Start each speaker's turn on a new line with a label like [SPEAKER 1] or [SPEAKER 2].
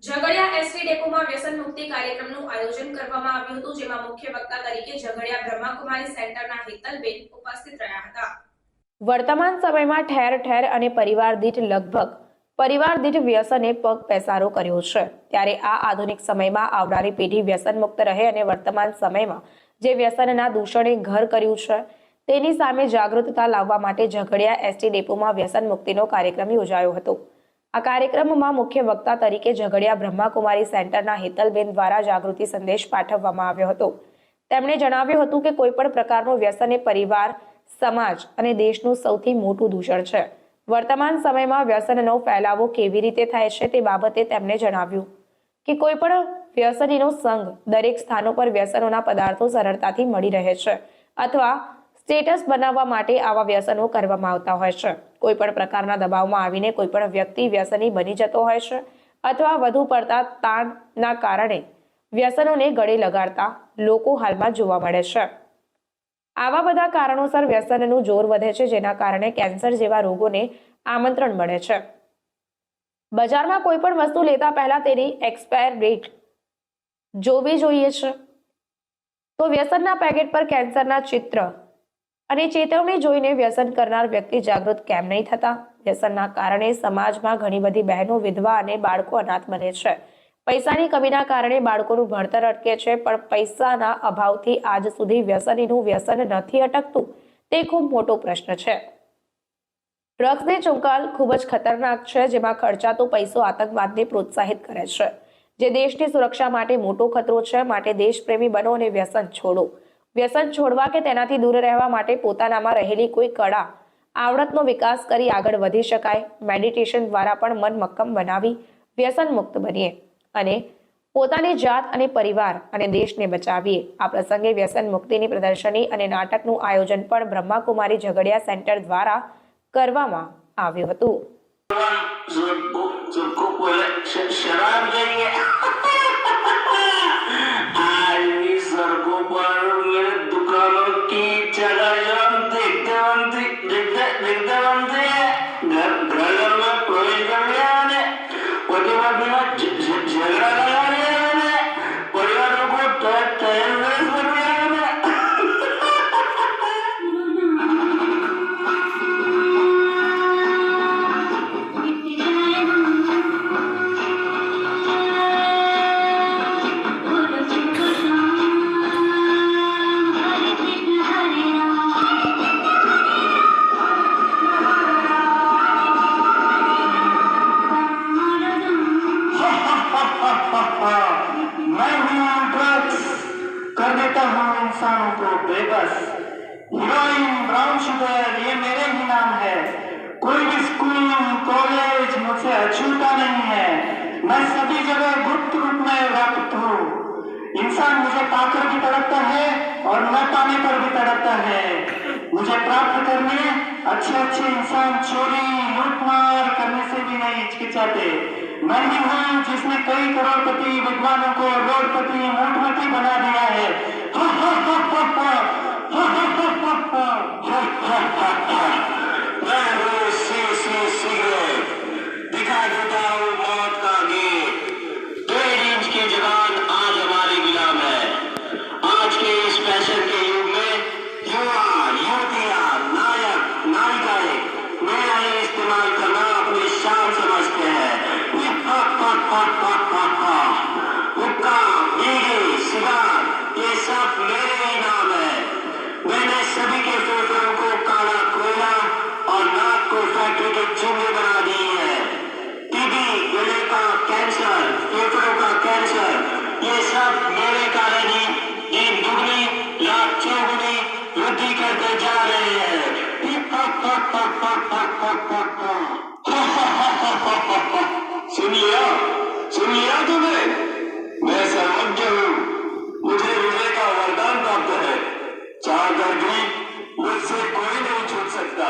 [SPEAKER 1] Jhagadia ST ડેપોમાં વ્યસન મુક્તિ કાર્યક્રમનું આયોજન કરવામાં આવ્યું હતું, જેમાં મુખ્ય વક્તા તરીકે ઝઘડિયા બ્રહ્માકુમારી સેન્ટરના હેતલબેન ઉપસ્થિત રહ્યા હતા। વર્તમાન સમયમાં ઠેર ઠેર અને પરિવાર દીઠ વ્યસને પગ પેસારો કર્યો છે, ત્યારે આ આધુનિક સમયમાં આવનારી પેઢી વ્યસન મુક્ત રહે અને વર્તમાન સમયમાં જે વ્યસનના દૂષણે ઘર કર્યું છે તેની સામે જાગૃતતા લાવવા માટે ઝઘડિયા એસટી ડેપોમાં વ્યસન મુક્તિનો કાર્યક્રમ યોજાયો હતો। આ કાર્યક્રમમાં મુખ્ય વક્તા તરીકે ઝઘડિયા બ્રહ્માકુમારી સેન્ટરના હેતલબેન દ્વારા જાગૃતિ સંદેશ પાઠવવામાં આવ્યો હતો। તેમણે જણાવ્યું હતું કે કોઈ પણ પ્રકારનું વ્યસન એ પરિવાર, સમાજ અને દેશનું સૌથી મોટું દૂષણ છે। વર્તમાન સમયમાં વ્યસનનો ફેલાવો કેવી રીતે થાય છે તે બાબતે તેમણે જણાવ્યું કે કોઈ પણ વ્યસનીનો સંગ દરેક સ્થાનો પર વ્યસનોના પદાર્થો સરળતાથી મળી રહે છે અથવા સ્ટેટસ બનાવવા માટે આવા વ્યસનો કરવામાં આવતા હોય છે। કોઈ પણ પ્રકારના દબાવમાં આવીને કોઈ પણ વ્યક્તિ વ્યસની બની જતો હોય છે અથવા વધુ પડતા તાણના કારણે વ્યસનોને ગળે લગાડતા લોકો હાલમાં જોવા મળે છે। આવા બધા કારણોસર વ્યસનનું જોર વધે છે, જેના કારણે કેન્સર જેવા રોગોને આમંત્રણ મળે છે। બજારમાં કોઈ પણ વસ્તુ લેતા પહેલા તેની એક્સપાયર ડેટ જોવી જોઈએ છે, તો વ્યસનના પેકેટ પર કેન્સરના ચિત્ર અને ચેતવણી જોઈને વ્યસન કરનાર વ્યક્તિ જાગૃત કેમ નહીં થતા? વ્યસનના કારણે સમાજમાં ઘણી બધી બહેનો વિધવા અને બાળકો અનાથ બને છે। પૈસાની કમીના કારણે બાળકોનું ભણતર અટકે છે, પણ પૈસાના અભાવથી આજ સુધી વ્યસનીનું વ્યસન નથી અટકતું, તે ખૂબ મોટો પ્રશ્ન છે। ડ્રગ્સની ચુંગાલ ખૂબ જ ખતરનાક છે, જેમાં ખર્ચાતો પૈસો આતંકવાદને પ્રોત્સાહિત કરે છે, જે દેશની સુરક્ષા માટે મોટો ખતરો છે। માટે દેશપ્રેમી બનો અને વ્યસન છોડો। વ્યસન છોડવા કે તેનાથી દૂર રહેવા માટે પોતાનામાં રહેલી કોઈ કળા, આવડતનો વિકાસ કરી આગળ વધી શકાય। મેડિટેશન દ્વારા પણ મન મક્કમ બનાવી વ્યસન મુક્ત બનીએ અને પોતાની જાત અને પરિવાર અને દેશને બચાવીએ। આ પ્રસંગે વ્યસન મુક્તિની પ્રદર્શની અને નાટકનું આયોજન પણ બ્રહ્માકુમારી ઝઘડિયા સેન્ટર દ્વારા કરવામાં આવ્યું હતું।
[SPEAKER 2] कर देता हूँ इंसानों को बेबस। हीरोइन, ब्राउन शुगर, ये मेरे ही नाम है। कोई भी स्कूल, कॉलेज मुझसे अछूता नहीं है। मैं सभी जगह गुप्त रूप में व्याप्त हूँ। इंसान मुझे पाकर भी तड़पता है और न पाने पर भी तड़पता है। मुझे प्राप्त करने अच्छे अच्छे इंसान चोरी, लूटमार करने से भी नहीं हिचकिचाते। मैं ही हूँ जिसने कई करोड़पति विद्वानों को रोडपति, मूठपति बना दिया है। दिखा देता हूँ मौत का गेट। 1.5 इंच की जवान आज हमारी गुलाम है। आज के इस फैशन के युग में युवा, युवतियाँ, नायक, नायिकाएं नया ही इस्तेमाल करना अपनी शान समझते हैं। हुक्का, बीड़ी, सिगार, ये सब मेरे ही नाम है। मैंने सभी के फेफड़ों को काला कोयला और नाक को फैक्ट्री के चूल्हे बना दिए हैं। टीबी, गले का कैंसर, फेफड़ों का कैंसर, ये सब मेरे कारण ही दिन दुगनी रात चौगुनी वृद्धि करते जा रहे हैं। सुन लिया तुमने? मैं सर्वज्ञ हूँ। मुझे हृदय का वरदान प्राप्त है। चाह कर भी मुझसे कोई नहीं छूट सकता।